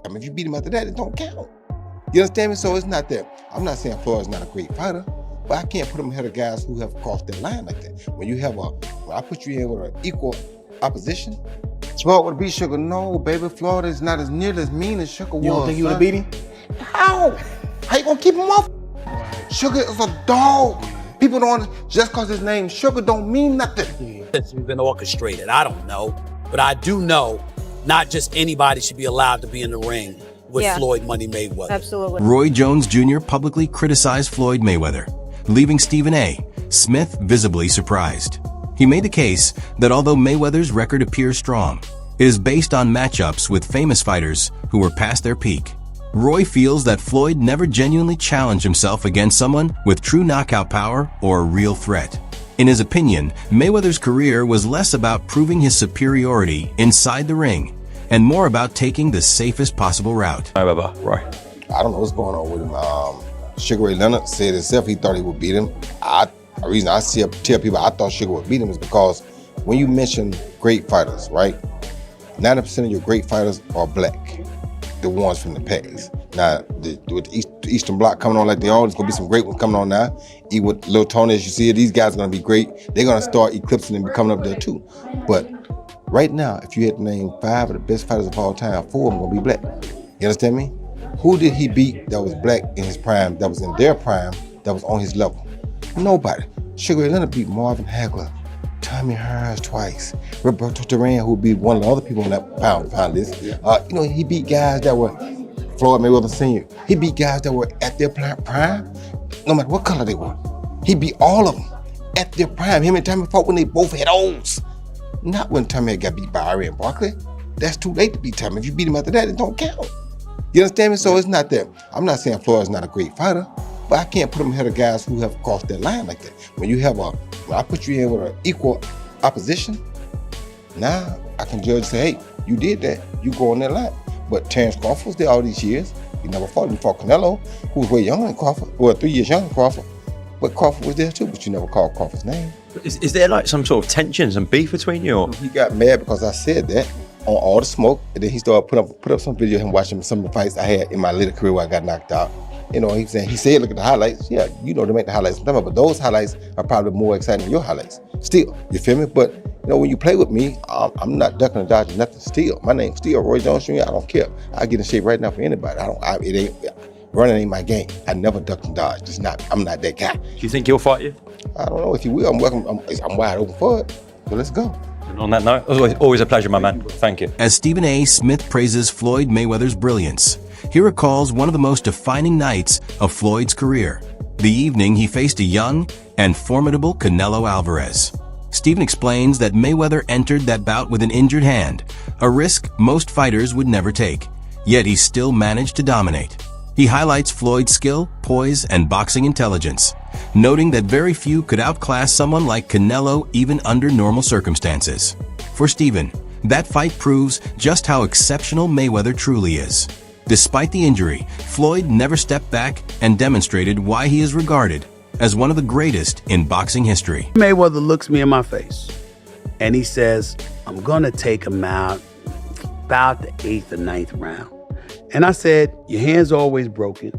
I mean, if you beat him after that, it don't count. You understand me? So it's not that. I'm not saying Floyd's not a great fighter, but I can't put him ahead of guys who have crossed that line like that. When I put you in with an equal opposition, Floyd would beat Sugar. No, baby, Floyd is not as nearly as mean as Sugar was. You don't think you would have beat him? How? How you gonna keep him off? Sugar is a dog. People don't, just cause his name Sugar don't mean nothing. It's been orchestrated, I don't know. But I do know not just anybody should be allowed to be in the ring with Floyd Money Mayweather. Absolutely. Roy Jones Jr. publicly criticized Floyd Mayweather, leaving Stephen A. Smith visibly surprised. He made the case that although Mayweather's record appears strong, it is based on matchups with famous fighters who were past their peak. Roy feels that Floyd never genuinely challenged himself against someone with true knockout power or a real threat. In his opinion, Mayweather's career was less about proving his superiority inside the ring and more about taking the safest possible route. Roy. I don't know what's going on with him. Sugar Ray Leonard said himself he thought he would beat him. The reason I tell people I thought Sugar would beat him is because when you mention great fighters, right? 90% of your great fighters are black, the ones from the past. Now, with the Eastern Bloc coming on like they are, there's gonna be some great ones coming on now. Even with Lil Tony, as you see, these guys are gonna be great. They're gonna start eclipsing and becoming up there too. But right now, if you had to name 5 of the best fighters of all time, 4 of them gonna be black. You understand me? Who did he beat that was black in his prime, that was in their prime, that was on his level? Nobody. Sugar Ray Leonard beat Marvin Hagler, Tommy Hearns twice, Roberto Duran, who would be one of the other people on that pound list. He beat guys that were Floyd Mayweather Sr. He beat guys that were at their prime, no matter what color they were. He beat all of them at their prime. Him and Tommy fought when they both had O's. Not when Tommy got beat by Aaye and Barkley. That's too late to beat Tommy. If you beat him after that, it don't count. You understand me? So it's not that. I'm not saying Floyd's not a great fighter, but I can't put him ahead of guys who have crossed that line like that. When I put you in with an equal opposition, now I can judge and say, hey, you did that. You go on that line. But Terrence Crawford was there all these years. He never fought him. He fought Canelo, who was way younger than Crawford. Well, 3 years younger than Crawford. But Crawford was there too, but you never called Crawford's name. Is there like some sort of tensions and beef between you? Or? He got mad because I said that on All the Smoke, and then he started put up some video of him watching some of the fights I had in my later career where I got knocked out. He said, look at the highlights. Yeah, they make the highlights, but those highlights are probably more exciting than your highlights. Still, you feel me? But when you play with me, I'm not ducking or dodging nothing. Still, my name's still Roy Jones Jr. I don't care. I get in shape right now for anybody. Running ain't my game. I never duck and dodge. I'm not that guy. Do you think he'll fight you? I don't know if he will. I'm wide open for it. So let's go. And on that note, always a pleasure, my man. Thank you. As Stephen A. Smith praises Floyd Mayweather's brilliance, he recalls one of the most defining nights of Floyd's career, the evening he faced a young and formidable Canelo Alvarez. Stephen explains that Mayweather entered that bout with an injured hand, a risk most fighters would never take, yet he still managed to dominate. He highlights Floyd's skill, poise, and boxing intelligence, noting that very few could outclass someone like Canelo even under normal circumstances. For Stephen, that fight proves just how exceptional Mayweather truly is. Despite the injury, Floyd never stepped back and demonstrated why he is regarded as one of the greatest in boxing history. Mayweather looks me in my face and he says, I'm gonna take him out about the 8th or 9th round. And I said, your hand's always broken.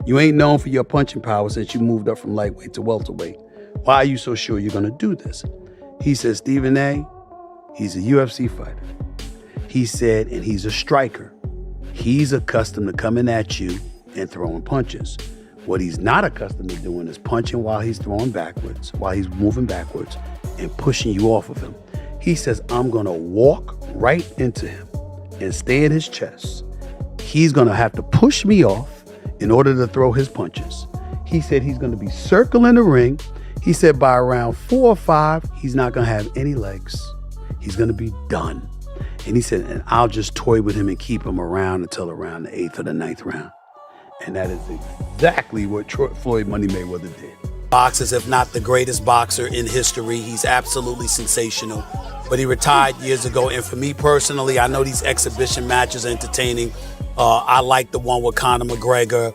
You ain't known for your punching power since you moved up from lightweight to welterweight. Why are you so sure you're gonna do this? He said, Stephen A., he's a UFC fighter. He said, and he's a striker. He's accustomed to coming at you and throwing punches. What he's not accustomed to doing is punching while he's throwing backwards, while he's moving backwards and pushing you off of him. He says, I'm gonna walk right into him and stay in his chest. He's gonna have to push me off in order to throw his punches. He said he's gonna be circling the ring. He said by around 4 or 5, he's not gonna have any legs. He's gonna be done. And he said, and I'll just toy with him and keep him around until around the 8th or the 9th round. And that is exactly what Floyd Money Mayweather did. Boxers, if not the greatest boxer in history. He's absolutely sensational. But he retired years ago. And for me personally, I know these exhibition matches are entertaining. I like the one with Conor McGregor.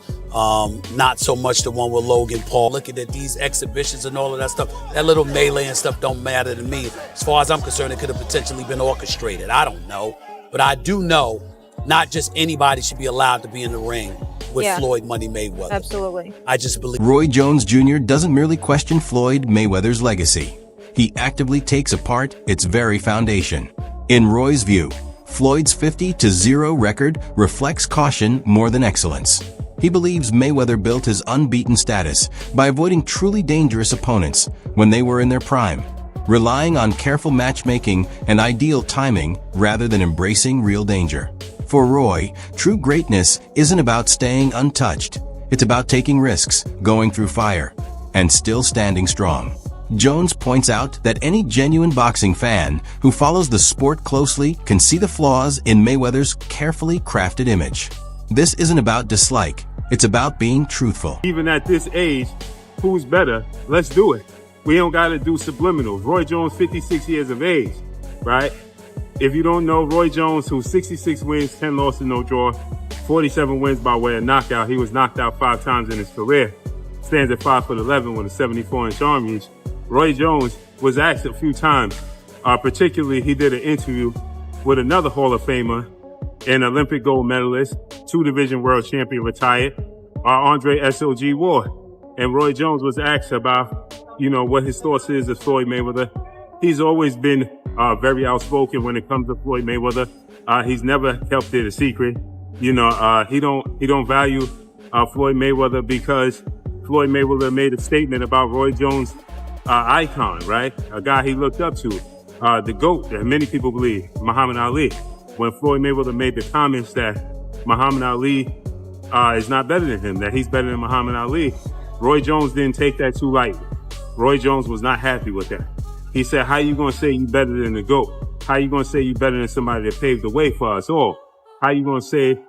Not so much the one with Logan Paul. Looking at these exhibitions and all of that stuff, that little melee and stuff don't matter to me. As far as I'm concerned, it could have potentially been orchestrated. I don't know. But I do know not just anybody should be allowed to be in the ring with Yeah. Floyd Money Mayweather. Absolutely. I just believe. Roy Jones Jr. doesn't merely question Floyd Mayweather's legacy. He actively takes apart its very foundation. In Roy's view, Floyd's 50-0 record reflects caution more than excellence. He believes Mayweather built his unbeaten status by avoiding truly dangerous opponents when they were in their prime, relying on careful matchmaking and ideal timing rather than embracing real danger. For Roy, true greatness isn't about staying untouched. It's about taking risks, going through fire, and still standing strong. Jones points out that any genuine boxing fan who follows the sport closely can see the flaws in Mayweather's carefully crafted image. This isn't about dislike, it's about being truthful. Even at this age, who's better? Let's do it. We don't got to do subliminals. Roy Jones, 56 years of age, right? If you don't know, Roy Jones, who's 66 wins, 10 losses, no draw, 47 wins by way of knockout. He was knocked out 5 times in his career. Stands at 5'11" with a 74-inch arm reach. Roy Jones was asked a few times, particularly he did an interview with another Hall of Famer, an Olympic gold medalist, 2-division world champion retired, Andre S.O.G. Ward. And Roy Jones was asked about, what his thoughts is of Floyd Mayweather. He's always been very outspoken when it comes to Floyd Mayweather. He's never kept it a secret. He don't value Floyd Mayweather because Floyd Mayweather made a statement about Roy Jones' icon, right? A guy he looked up to, the GOAT that many people believe, Muhammad Ali. When Floyd Mayweather made the comments that Muhammad Ali is not better than him, that he's better than Muhammad Ali, Roy Jones didn't take that too lightly. Roy Jones was not happy with that. He said, how you gonna say you better than the GOAT? How you gonna say you better than somebody that paved the way for us all? How you gonna say,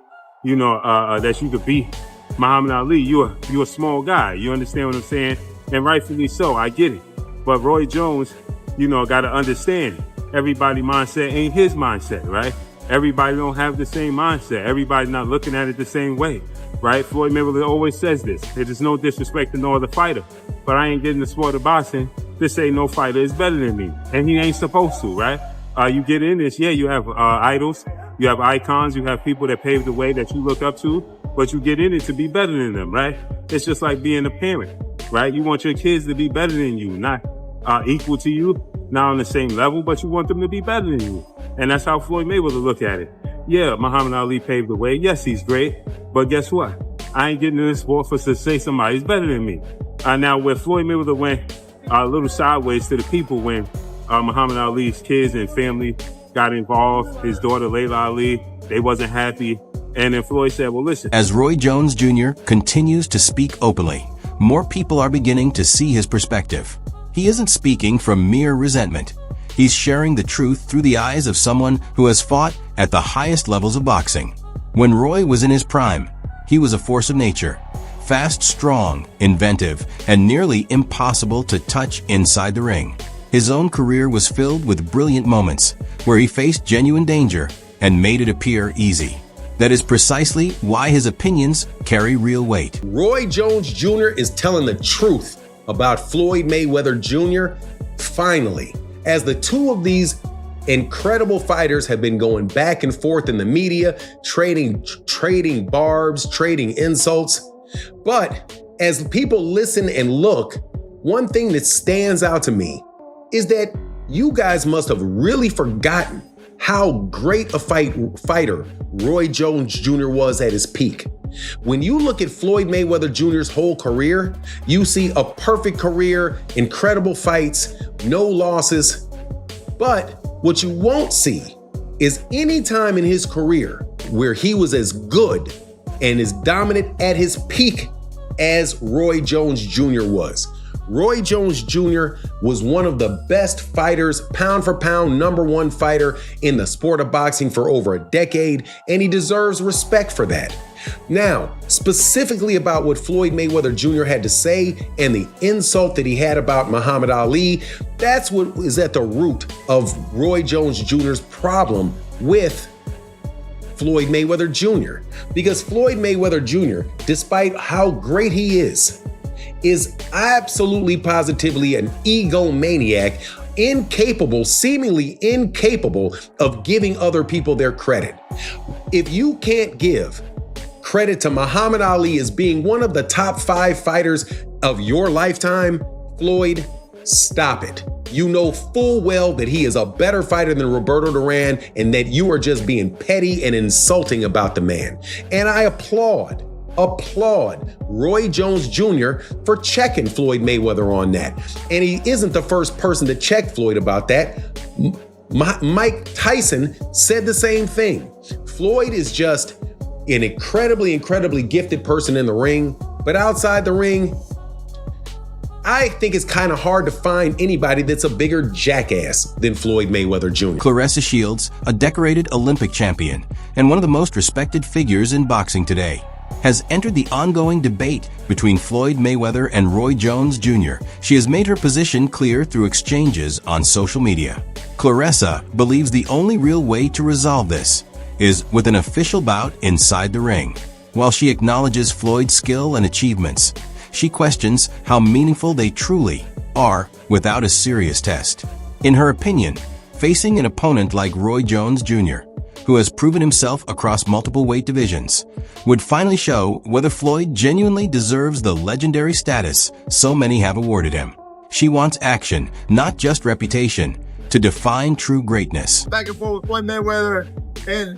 that you could beat Muhammad Ali? You a small guy. You understand what I'm saying? And rightfully so, I get it. But Roy Jones, gotta understand, everybody's mindset ain't his mindset, right? Everybody don't have the same mindset. Everybody not looking at it the same way, right? Floyd Mayweather always says this. It is no disrespect to no other fighter, but I ain't getting the sport of boxing to say no fighter is better than me. And he ain't supposed to, right? You get in this, you have idols, you have icons, you have people that pave the way that you look up to, but you get in it to be better than them, right? It's just like being a parent, right? You want your kids to be better than you, not equal to you, not on the same level, but you want them to be better than you. And that's how Floyd Mayweather look at it. Yeah, Muhammad Ali paved the way. Yes, he's great. But guess what? I ain't getting in this sport for to say somebody's better than me. Now, where Floyd Mayweather went a little sideways to the people when Muhammad Ali's kids and family got involved, his daughter Layla Ali, they wasn't happy. And then Floyd said, well, listen. As Roy Jones Jr. continues to speak openly, more people are beginning to see his perspective. He isn't speaking from mere resentment. He's sharing the truth through the eyes of someone who has fought at the highest levels of boxing. When Roy was in his prime, he was a force of nature, fast, strong, inventive, and nearly impossible to touch inside the ring. His own career was filled with brilliant moments where he faced genuine danger and made it appear easy. That is precisely why his opinions carry real weight. Roy Jones Jr. is telling the truth about Floyd Mayweather Jr. finally. As the two of these incredible fighters have been going back and forth in the media, trading barbs, trading insults. But as people listen and look, one thing that stands out to me is that you guys must have really forgotten how great a fighter Roy Jones Jr. was at his peak. When you look at Floyd Mayweather Jr.'s whole career, you see a perfect career, incredible fights, no losses. But what you won't see is any time in his career where he was as good and as dominant at his peak as Roy Jones Jr. was. Roy Jones Jr. was one of the best fighters, pound for pound, #1 fighter in the sport of boxing for over a decade, and he deserves respect for that. Now, specifically about what Floyd Mayweather Jr. had to say and the insult that he had about Muhammad Ali, that's what is at the root of Roy Jones Jr.'s problem with Floyd Mayweather Jr. Because Floyd Mayweather Jr., despite how great he is absolutely positively an egomaniac incapable, seemingly incapable of giving other people their credit. If you can't give credit to Muhammad Ali as being one of the top 5 fighters of your lifetime, Floyd, stop it. You know full well that he is a better fighter than Roberto Duran and that you are just being petty and insulting about the man. And I applaud Roy Jones Jr. for checking Floyd Mayweather on that. And he isn't the first person to check Floyd about that. Mike Tyson said the same thing. Floyd is just an incredibly gifted person in the ring, but outside the ring, I think it's kind of hard to find anybody that's a bigger jackass than Floyd Mayweather Jr. Clarissa Shields, a decorated Olympic champion and one of the most respected figures in boxing today, has entered the ongoing debate between Floyd Mayweather and Roy Jones Jr. She has made her position clear through exchanges on social media. Clarissa believes the only real way to resolve this is with an official bout inside the ring. While she acknowledges Floyd's skill and achievements, she questions how meaningful they truly are without a serious test. In her opinion, facing an opponent like Roy Jones Jr., who has proven himself across multiple weight divisions, would finally show whether Floyd genuinely deserves the legendary status so many have awarded him. She wants action, not just reputation, to define true greatness. Back and forth with Floyd Mayweather and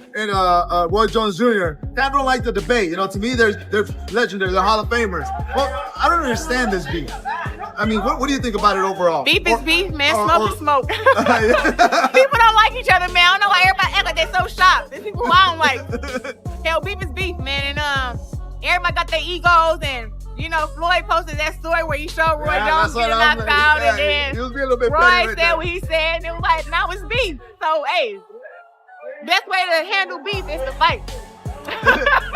Roy Jones Jr. I don't like the debate. You know, to me, they're legendary. They're Hall of Famers. Well, I don't understand this beef. I mean, what do you think about it overall? Beef is beef, man. Smoke is smoke. People don't like each other, man. I don't know why everybody act like they're so shocked. There's people who I don't like. Hell, beef is beef, man. And everybody got their egos. And, you know, Floyd posted that story where he showed Roy Jones getting knocked out. And then Roy said what he said. And it was like, now it's beef. So, hey, best way to handle beef is to fight.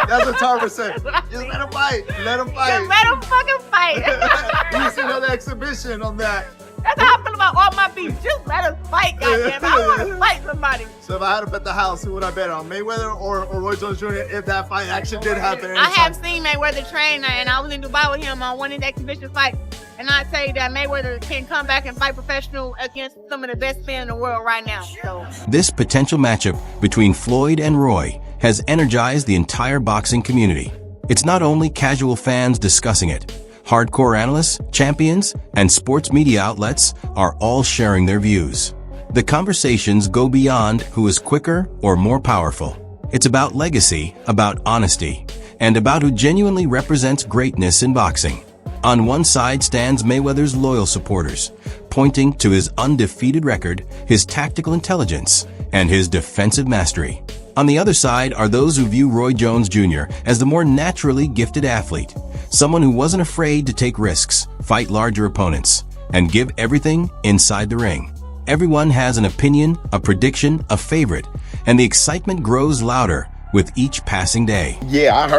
That's what Tarver said. Just let him fight. Let him fight. Just let him fucking fight. You see another exhibition on that. That's how I feel about all my beef. Just let us fight, goddamn. I want to fight somebody. So if I had to bet the house, who would I bet on? Mayweather or Roy Jones Jr. if that fight actually did happen? I have seen Mayweather train, and I was in Dubai with him on one of the exhibition fights. And I'd say that Mayweather can come back and fight professional against some of the best men in the world right now. So this potential matchup between Floyd and Roy has energized the entire boxing community. It's not only casual fans discussing it. Hardcore analysts, champions, and sports media outlets are all sharing their views. The conversations go beyond who is quicker or more powerful. It's about legacy, about honesty, and about who genuinely represents greatness in boxing. On one side stands Mayweather's loyal supporters, pointing to his undefeated record, his tactical intelligence, and his defensive mastery. On the other side are those who view Roy Jones Jr. as the more naturally gifted athlete, someone who wasn't afraid to take risks, fight larger opponents, and give everything inside the ring. Everyone has an opinion, a prediction, a favorite, and the excitement grows louder with each passing day. Yeah, I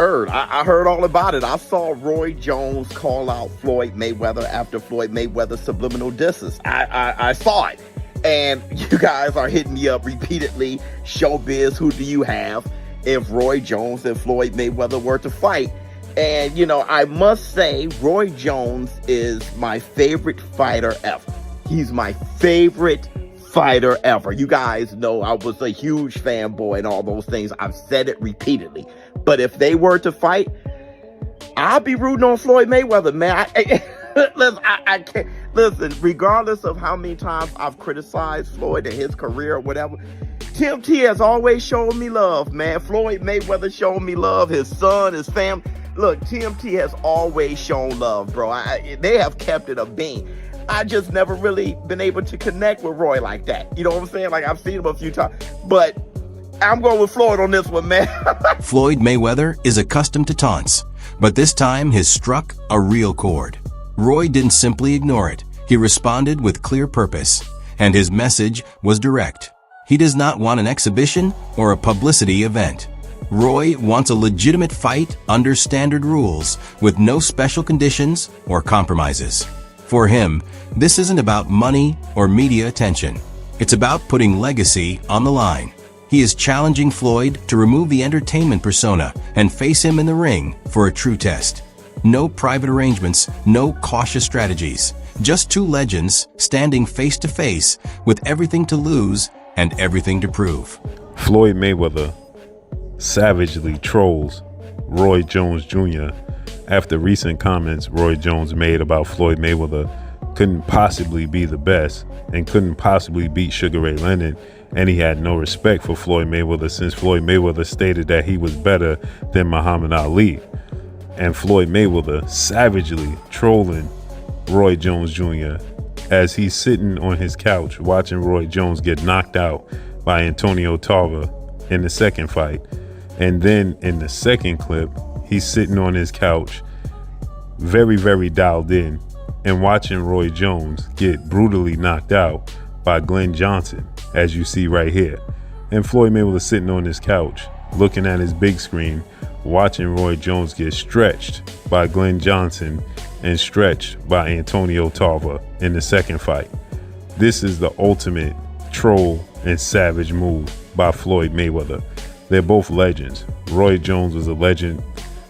heard all about it. I saw Roy Jones call out Floyd Mayweather after Floyd Mayweather's subliminal disses. I saw it. And you guys are hitting me up repeatedly. Showbiz, who do you have if Roy Jones and Floyd Mayweather were to fight? And, you know, I must say, Roy Jones is my favorite fighter ever. He's my favorite fighter ever. You guys know I was a huge fanboy and all those things. I've said it repeatedly. But if they were to fight, I'll be rooting on Floyd Mayweather, man. I can't. Listen, regardless of how many times I've criticized Floyd and his career or whatever, Tim T has always shown me love, man. Floyd Mayweather showed me love. His son, his family. Look, Tim T has always shown love, bro. They have kept it a bean. I just never really been able to connect with Roy like that. You know what I'm saying? Like, I've seen him a few times. But I'm going with Floyd on this one, man. Floyd Mayweather is accustomed to taunts, but this time he struck a real chord. Roy didn't simply ignore it. He responded with clear purpose, and his message was direct. He does not want an exhibition or a publicity event. Roy wants a legitimate fight under standard rules with no special conditions or compromises. For him, this isn't about money or media attention. It's about putting legacy on the line. He is challenging Floyd to remove the entertainment persona and face him in the ring for a true test. No private arrangements, no cautious strategies, Just two legends standing face to face with everything to lose and everything to prove. Floyd Mayweather savagely trolls Roy Jones Jr. after recent comments Roy Jones made about Floyd Mayweather couldn't possibly be the best and couldn't possibly beat Sugar Ray Leonard, and he had no respect for Floyd Mayweather since Floyd Mayweather stated that he was better than Muhammad Ali. And Floyd Mayweather savagely trolling Roy Jones Jr. as he's sitting on his couch watching Roy Jones get knocked out by Antonio Tarver in the second fight. And then in the second clip, he's sitting on his couch, very, very dialed in, and watching Roy Jones get brutally knocked out by Glenn Johnson, as you see right here. And Floyd Mayweather sitting on his couch, looking at his big screen, watching Roy Jones get stretched by Glenn Johnson and stretched by Antonio Tarver in the second fight. This is the ultimate troll and savage move by Floyd Mayweather. They're both legends. Roy Jones was a legend.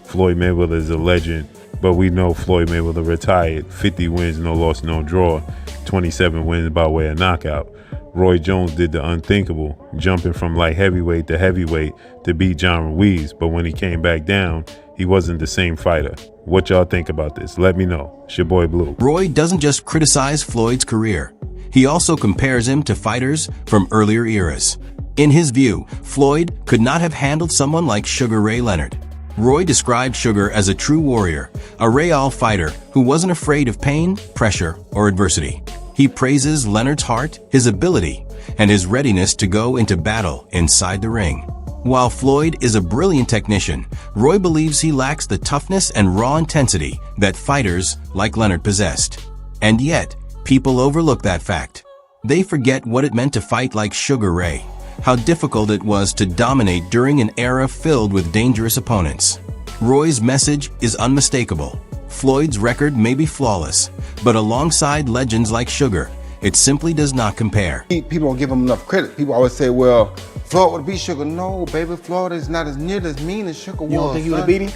Floyd Mayweather is a legend. But we know Floyd Mayweather retired. 50 wins, no loss, no draw. 27 wins by way of knockout. Roy Jones did the unthinkable, jumping from light heavyweight to heavyweight to beat John Ruiz. But when he came back down, he wasn't the same fighter. What y'all think about this? Let me know. It's your boy Blue. Roy doesn't just criticize Floyd's career. He also compares him to fighters from earlier eras. In his view, Floyd could not have handled someone like Sugar Ray Leonard. Roy described Sugar as a true warrior, a real fighter who wasn't afraid of pain, pressure, or adversity. He praises Leonard's heart, his ability, and his readiness to go into battle inside the ring. While Floyd is a brilliant technician, Roy believes he lacks the toughness and raw intensity that fighters like Leonard possessed. And yet, people overlook that fact. They forget what it meant to fight like Sugar Ray, how difficult it was to dominate during an era filled with dangerous opponents. Roy's message is unmistakable. Floyd's record may be flawless, but alongside legends like Sugar, it simply does not compare. People don't give him enough credit. People always say, well, Floyd would beat Sugar. No, baby, Floyd is not as near as mean as Sugar was. You don't think he would have beat him?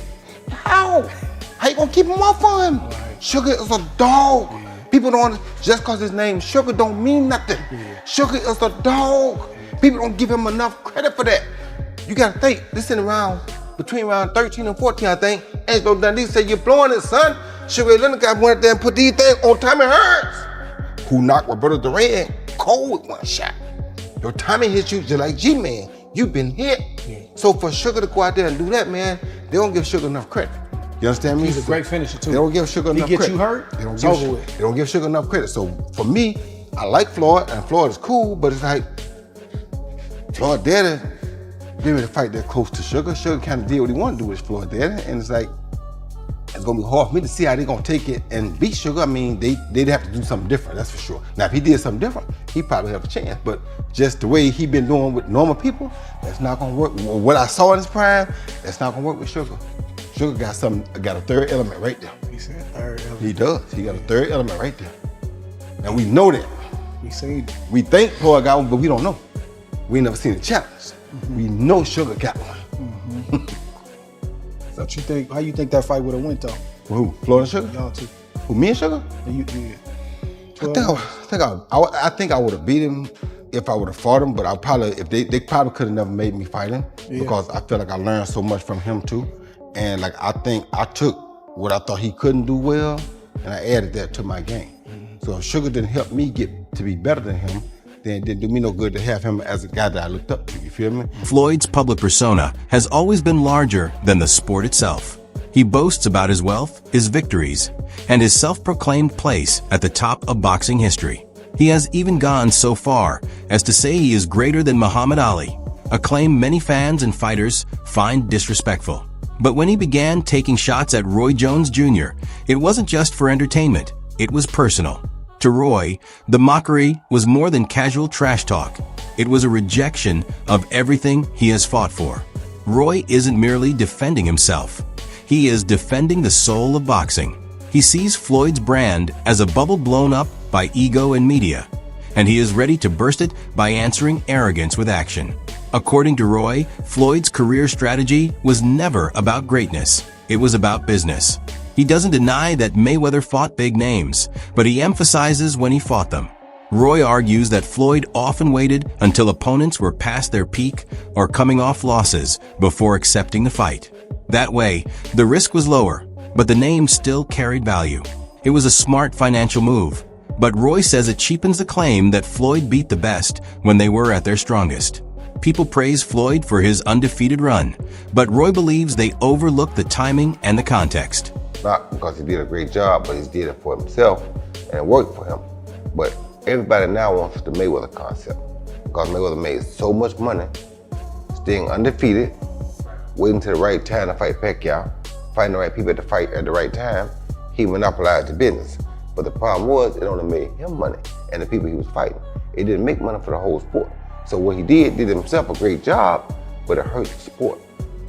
How? How you gonna keep him off of him? Right. Sugar is a dog. Yeah. People don't, just cause his name Sugar don't mean nothing. Yeah. Sugar is a dog. People don't give him enough credit for that. You gotta think, this in around, between around 13 and 14, I think. Angelo Dundee said, you're blowing it, son. Sugar Ray Leonard got went there and put these things on Tommy Hearns, who knocked Roberto Duran cold with one shot. Your Tommy hit you just like G-Man. You've been hit. Yeah. So for Sugar to go out there and do that, man, they don't give Sugar enough credit. You understand me? He's a great finisher, too. They don't give Sugar enough credit. He get you hurt, they don't give Sugar enough credit. So for me, I like Floyd, and Floyd is cool, but it's like, Floyd Daddy didn't really fight that close to Sugar. Sugar kind of did what he wanted to do with Floyd Daddy, and it's like, it's gonna be hard for me to see how they're gonna take it and beat Sugar. I mean, they'd have to do something different, that's for sure. Now, if he did something different, he probably have a chance, but just the way he been doing with normal people, that's not gonna work. What I saw in his prime, that's not gonna work with Sugar. Sugar got a third element right there. He said third element. He does, he got a third element right there. And we know that. We seen it. We think Floyd got one, but we don't know. We ain't never seen a challenge. Mm-hmm. We know Sugar got one. Mm-hmm. What you think? How you think that fight would have went though? Who? Floyd and Sugar? Y'all two. Who? Me and Sugar? You. I think I would have beat him if I would have fought him. But I probably, if they probably could have never made me fight him because I feel like I learned so much from him too. And like I think I took what I thought he couldn't do well, and I added that to my game. Mm-hmm. So if Sugar didn't help me get to be better than him, then it didn't do me no good to have him as a guy that I looked up to, you feel me? Floyd's public persona has always been larger than the sport itself. He boasts about his wealth, his victories, and his self-proclaimed place at the top of boxing history. He has even gone so far as to say he is greater than Muhammad Ali, a claim many fans and fighters find disrespectful. But when he began taking shots at Roy Jones Jr., it wasn't just for entertainment, it was personal. To Roy, the mockery was more than casual trash talk. It was a rejection of everything he has fought for. Roy isn't merely defending himself. He is defending the soul of boxing. He sees Floyd's brand as a bubble blown up by ego and media, and he is ready to burst it by answering arrogance with action. According to Roy, Floyd's career strategy was never about greatness. It was about business. He doesn't deny that Mayweather fought big names, but he emphasizes when he fought them. Roy argues that Floyd often waited until opponents were past their peak or coming off losses before accepting the fight. That way, the risk was lower, but the name still carried value. It was a smart financial move, but Roy says it cheapens the claim that Floyd beat the best when they were at their strongest. People praise Floyd for his undefeated run, but Roy believes they overlook the timing and the context. Not because he did a great job, but he did it for himself and it worked for him. But everybody now wants the Mayweather concept because Mayweather made so much money, staying undefeated, waiting till the right time to fight Pacquiao, finding the right people to fight at the right time. He monopolized the business. But the problem was, it only made him money and the people he was fighting. It didn't make money for the whole sport. So what he did himself a great job, but it hurt the sport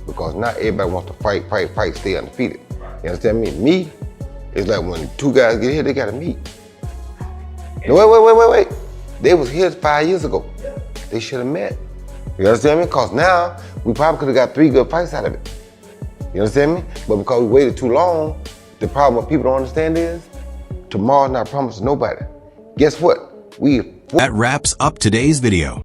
because not everybody wants to fight, stay undefeated. You understand me? Me, it's like when two guys get here, they gotta meet. No, wait. They was here 5 years ago. They should have met. You understand me? Because now, we probably could have got 3 good fights out of it. You understand me? But because we waited too long, the problem what people don't understand is, tomorrow's not promised to nobody. Guess what? That wraps up today's video.